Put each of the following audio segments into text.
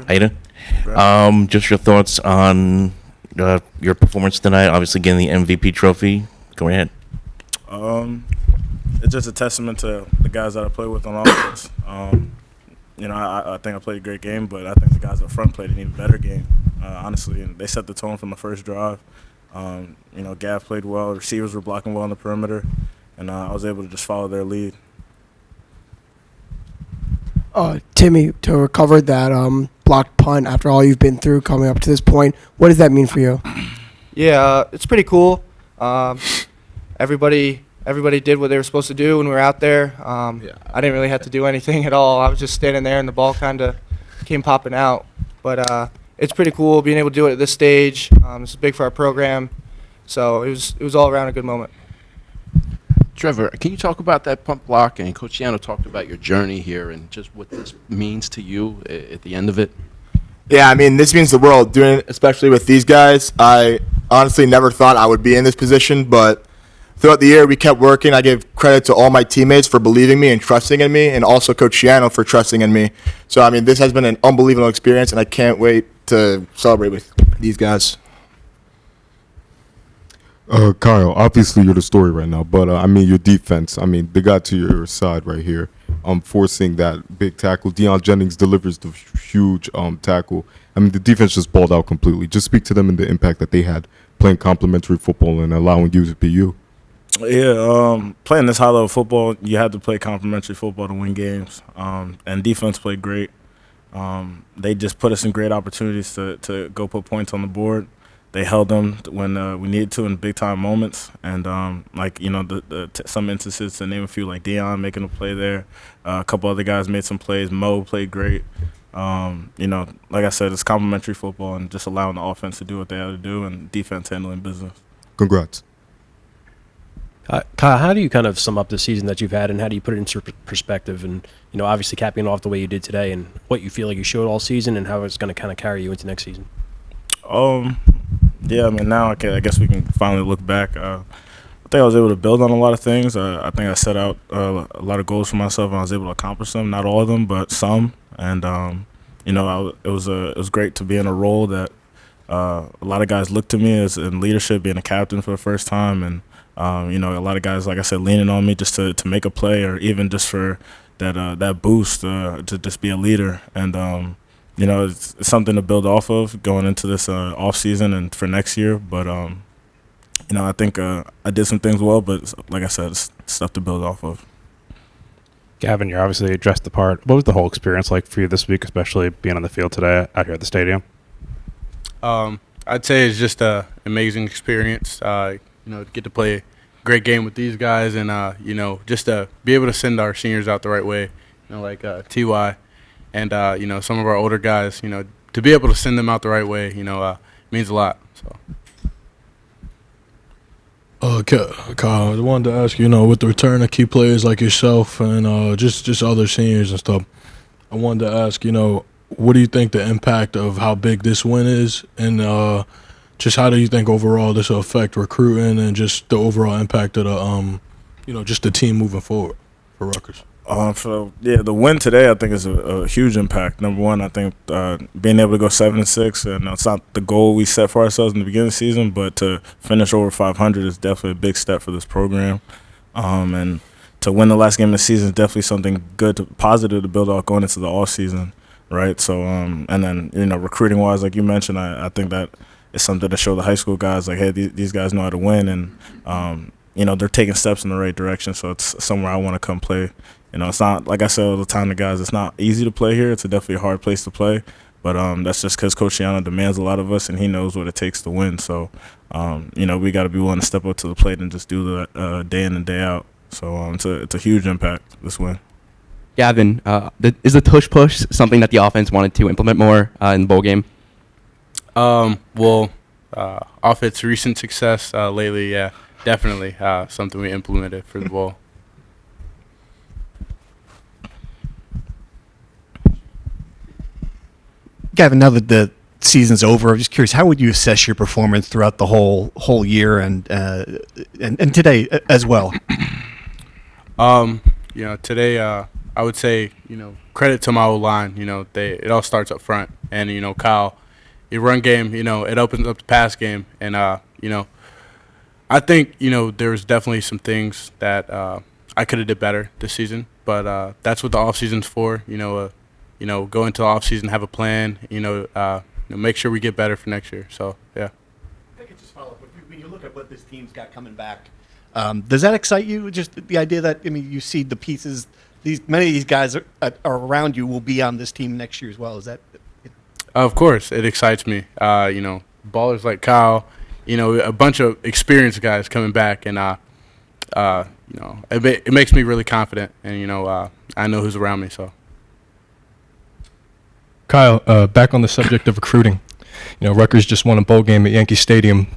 How you doing? Just your thoughts on your performance tonight. Obviously, getting the MVP trophy. Go ahead. It's just a testament to the guys that I play with on offense. I think I played a great game, but I think the guys up front played an even better game, honestly. And they set the tone from the first drive. Gav played well. Receivers were blocking well on the perimeter, and I was able to just follow their lead. Timmy, to recover that blocked punt after all you've been through coming up to this point, what does that mean for you? Yeah, it's pretty cool. Everybody did what they were supposed to do when we were out there. I didn't really have to do anything at all. I was just standing there, and the ball kind of came popping out. But it's pretty cool being able to do it at this stage. This is big for our program, so it was all around a good moment. Trevor, can you talk about that punt block? And Coach Yano talked about your journey here and just what this means to you at the end of it. Yeah, I mean, this means the world, doing it especially with these guys. I honestly never thought I would be in this position, but throughout the year we kept working. I give credit to all my teammates for believing me and trusting in me, and also Coach Yano for trusting in me. So, I mean, this has been an unbelievable experience, and I can't wait to celebrate with these guys. Kyle, obviously you're the story right now, but your defense, they got to your side right here, forcing that big tackle. Deion Jennings delivers the huge tackle. The defense just balled out completely. Just speak to them and the impact that they had playing complementary football and allowing you to be you. Yeah, playing this high-level football, you have to play complementary football to win games, and defense played great. They just put us in great opportunities to go put points on the board. They held them when we needed to in big-time moments, and some instances, to name a few, like Deion making a play there. A couple other guys made some plays. Mo played great. Like I said, it's complementary football and just allowing the offense to do what they have to do and defense handling business. Congrats. Kyle, how do you kind of sum up the season that you've had, and how do you put it into perspective? And obviously capping it off the way you did today, and what you feel like you showed all season, and how it's going to kind of carry you into next season. Now I guess we can finally look back. I think I was able to build on a lot of things. I think I set out a lot of goals for myself, and I was able to accomplish them. Not all of them, but some. And it was great to be in a role that a lot of guys looked to me as in leadership, being a captain for the first time, and a lot of guys, like I said, leaning on me just to make a play, or even just for that boost to just be a leader. And it's something to build off of going into this off season and for next year. But I think I did some things well, but like I said, it's stuff to build off of. Gavin, you're obviously dressed the part. What was the whole experience like for you this week, especially being on the field today out here at the stadium? I'd say it's just an amazing experience. Get to play a great game with these guys, and just to be able to send our seniors out the right way, like Ty, and some of our older guys, to be able to send them out the right way, means a lot. So. Kyle, I wanted to ask you, with the return of key players like yourself and just other seniors and stuff, I wanted to ask, what do you think the impact of how big this win is, and just how do you think overall this will affect recruiting and just the overall impact of the, just the team moving forward for Rutgers? The win today I think is a huge impact. Number one, I think being able to go 7-6, and it's not the goal we set for ourselves in the beginning of the season, but to finish over 500 is definitely a big step for this program. And to win the last game of the season is definitely something positive to build off going into the off season, right? So and then recruiting wise, like you mentioned, I think that is something to show the high school guys, like, hey, these guys know how to win, and they're taking steps in the right direction. So it's somewhere I want to come play. It's not, like I said all the time to guys, it's not easy to play here. It's definitely a hard place to play. But that's just because Coach Yano demands a lot of us, and he knows what it takes to win. So, we got to be willing to step up to the plate and just do that day in and day out. So it's a huge impact, this win. Gavin, is the tush-push something that the offense wanted to implement more in the bowl game? Off its recent success lately, yeah, definitely something we implemented for the bowl. Gavin, now that the season's over, I'm just curious, how would you assess your performance throughout the whole year and today as well? Today I would say, credit to my O-line. It all starts up front. And, Kyle, your run game, it opens up the pass game. And, I think, there's definitely some things that I could have did better this season. But that's what the offseason's for, go into the offseason, have a plan, make sure we get better for next year. So, yeah. I could just follow up. When you look at what this team's got coming back, does that excite you? Just the idea that, you see the pieces, many of these guys are around you will be on this team next year as well. Is that? Of course, it excites me. Ballers like Kyle, a bunch of experienced guys coming back, and it makes me really confident, and I know who's around me. So, Kyle, back on the subject of recruiting, Rutgers just won a bowl game at Yankee Stadium.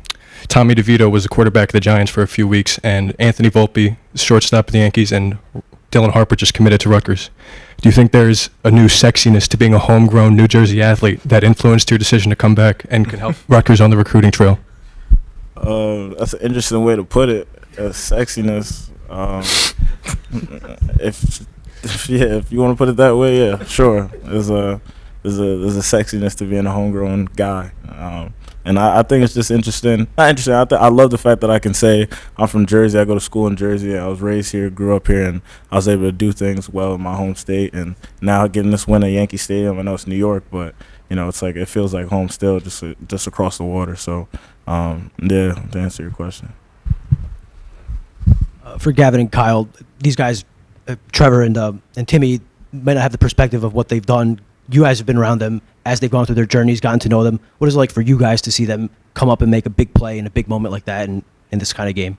Tommy DeVito was the quarterback of the Giants for a few weeks, and Anthony Volpe, shortstop of the Yankees, and Dylan Harper just committed to Rutgers. Do you think there's a new sexiness to being a homegrown New Jersey athlete that influenced your decision to come back and can help Rutgers on the recruiting trail? That's an interesting way to put it. Sexiness. If you want to put it that way, yeah, sure. There's a sexiness to being a homegrown guy. And I think it's just interesting. Not interesting. I love the fact that I can say I'm from Jersey. I go to school in Jersey. I was raised here, grew up here, and I was able to do things well in my home state. And now getting this win at Yankee Stadium, I know it's New York, but it's like it feels like home still, just across the water. So, yeah, to answer your question. For Gavin and Kyle, these guys, Trevor and Timmy, might not have the perspective of what they've done. You guys have been around them as they've gone through their journeys, gotten to know them. What is it like for you guys to see them come up and make a big play in a big moment like that in this kind of game?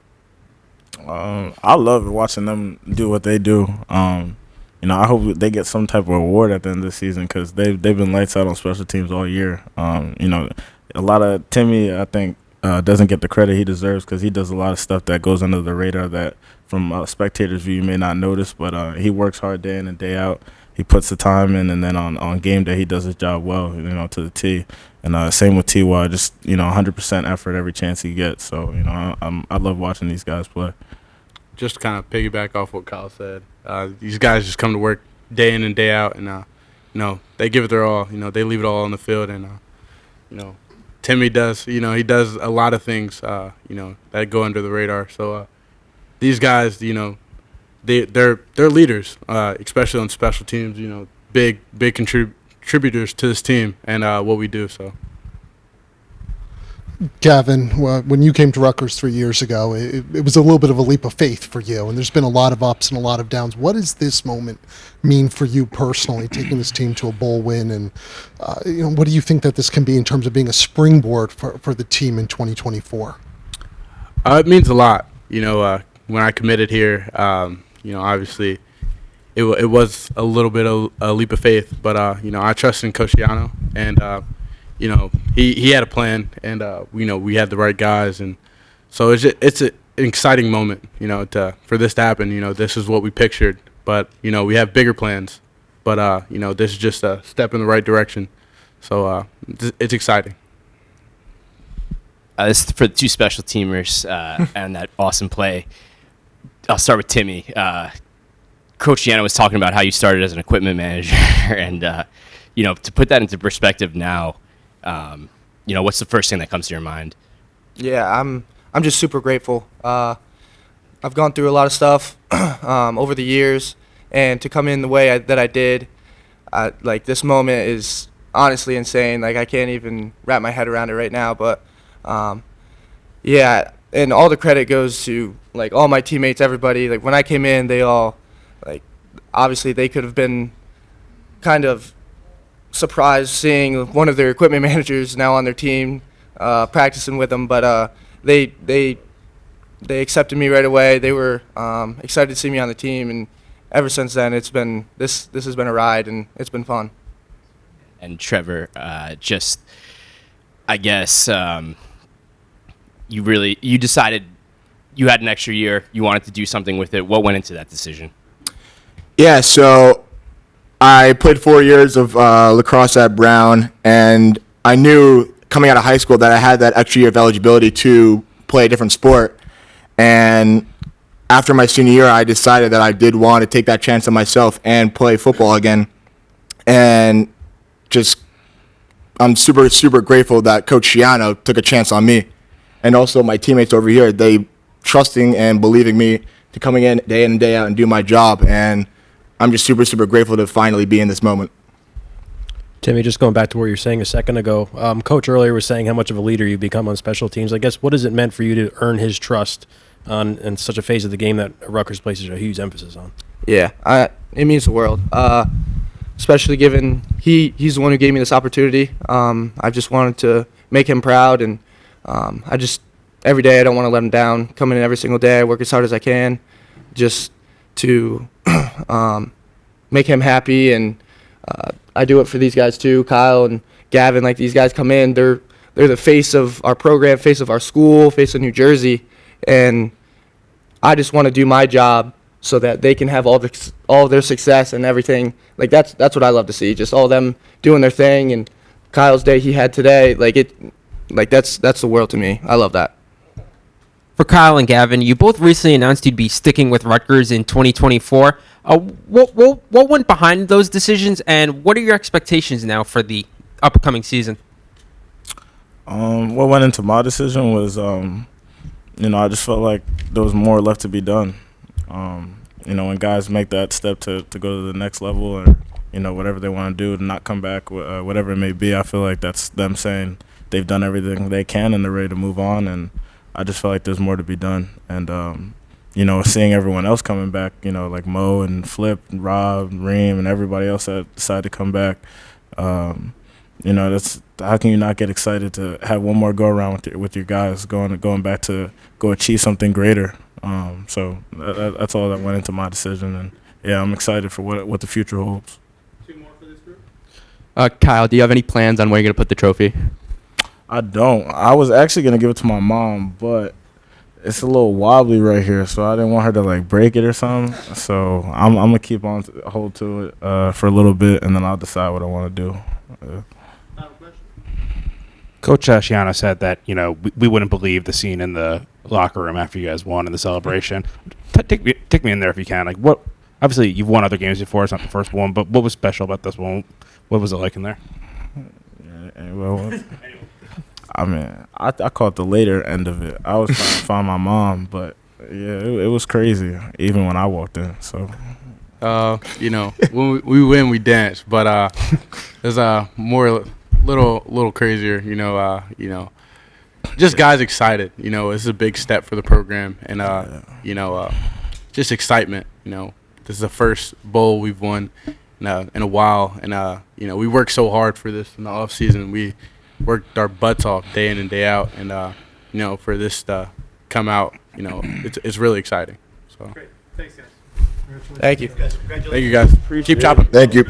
I love watching them do what they do. I hope they get some type of award at the end of the season because they've been lights out on special teams all year. A lot of Timmy, I think, doesn't get the credit he deserves because he does a lot of stuff that goes under the radar that from a spectator's view you may not notice, but he works hard day in and day out. He puts the time in, and then on game day he does his job well, to the T. And same with Ty, just 100% effort every chance he gets. So I love watching these guys play. Just to kind of piggyback off what Kyle said, these guys just come to work day in and day out, and they give it their all. They leave it all on the field, and Timmy does. He does a lot of things. That go under the radar. So these guys, they're leaders, especially on special teams. Big contributors to this team and what we do. So, Gavin, when you came to Rutgers 3 years ago, it was a little bit of a leap of faith for you, and there's been a lot of ups and a lot of downs. What does this moment mean for you personally, taking this team to a bowl win, and what do you think that this can be in terms of being a springboard for the team in 2024? It means a lot. When I committed here, obviously it was a little bit of a leap of faith, but I trusted in Coach Yano, and he had a plan, and we had the right guys, and so it's an exciting moment, for this to happen. This is what we pictured, but we have bigger plans, but this is just a step in the right direction, so it's exciting. This is for the two special teamers and that awesome play. I'll start with Timmy. Coach Yano was talking about how you started as an equipment manager, and to put that into perspective now, what's the first thing that comes to your mind? Yeah, I'm just super grateful. I've gone through a lot of stuff over the years, and to come in the way that I did, this moment is honestly insane. I can't even wrap my head around it right now, but yeah, and all the credit goes to all my teammates, everybody. When I came in, they all obviously they could have been kind of surprised seeing one of their equipment managers now on their team practicing with them, but they accepted me right away. They were excited to see me on the team, and ever since then it's been this has been a ride, and it's been fun. And Trevor, I guess you decided you had an extra year, you wanted to do something with it. What went into that decision? Yeah, so I played 4 years of lacrosse at Brown, and I knew coming out of high school that I had that extra year of eligibility to play a different sport. And after my senior year, I decided that I did want to take that chance on myself and play football again. And just, I'm super, super grateful that Coach Shiano took a chance on me. And also my teammates over here, they trusting and believing me to coming in and day out and do my job. And I'm just super, super grateful to finally be in this moment. Timmy, just going back to what you were saying a second ago, Coach earlier was saying how much of a leader you become on special teams. I guess, what has it meant for you to earn his trust in such a phase of the game that Rutgers places a huge emphasis on? Yeah, it means the world. Especially given he's the one who gave me this opportunity. I just wanted to make him proud, and I just every day I don't want to let him down. Coming in every single day, I work as hard as I can, just to make him happy, and I do it for these guys too, Kyle and Gavin. Like, these guys come in, they're the face of our program, face of our school, face of New Jersey, and I just want to do my job so that they can have all of their success and everything. Like, that's what I love to see, just all of them doing their thing. And Kyle's day he had today, that's the world to me. I love that. For Kyle and Gavin, you both recently announced you'd be sticking with Rutgers in 2024. What went behind those decisions, and what are your expectations now for the upcoming season? What went into my decision was, I just felt like there was more left to be done. When guys make that step to go to the next level, or whatever they want to do, to not come back, whatever it may be, I feel like that's them saying they've done everything they can and they're ready to move on. And I just feel like there's more to be done. And seeing everyone else coming back, like Mo and Flip, and Rob, Reem, and everybody else that decided to come back, that's, how can you not get excited to have one more go around with your guys going back to go achieve something greater. So that's all that went into my decision, and yeah, I'm excited for what the future holds. Two more for this group. Kyle, do you have any plans on where you're gonna put the trophy? I don't. I was actually gonna give it to my mom, but it's a little wobbly right here, so I didn't want her to break it or something. So I'm gonna keep on hold to it for a little bit, and then I'll decide what I want to do. Coach Shiano said that, we wouldn't believe the scene in the locker room after you guys won in the celebration. Take me in there if you can. Obviously you've won other games before. It's not the first one, but what was special about this one? What was it like in there? I caught the later end of it. I was trying to find my mom, but yeah, it was crazy even when I walked in. So, when we win, we dance, but there's more. Little crazier, just guys excited. This is a big step for the program, and just excitement. This is the first bowl we've won in a while, and we worked so hard for this in the off season. We worked our butts off day in and day out, and for this to come out, it's really exciting. So, great. Thanks, guys. Thank you. Thank you, guys. Keep chopping. Thank you.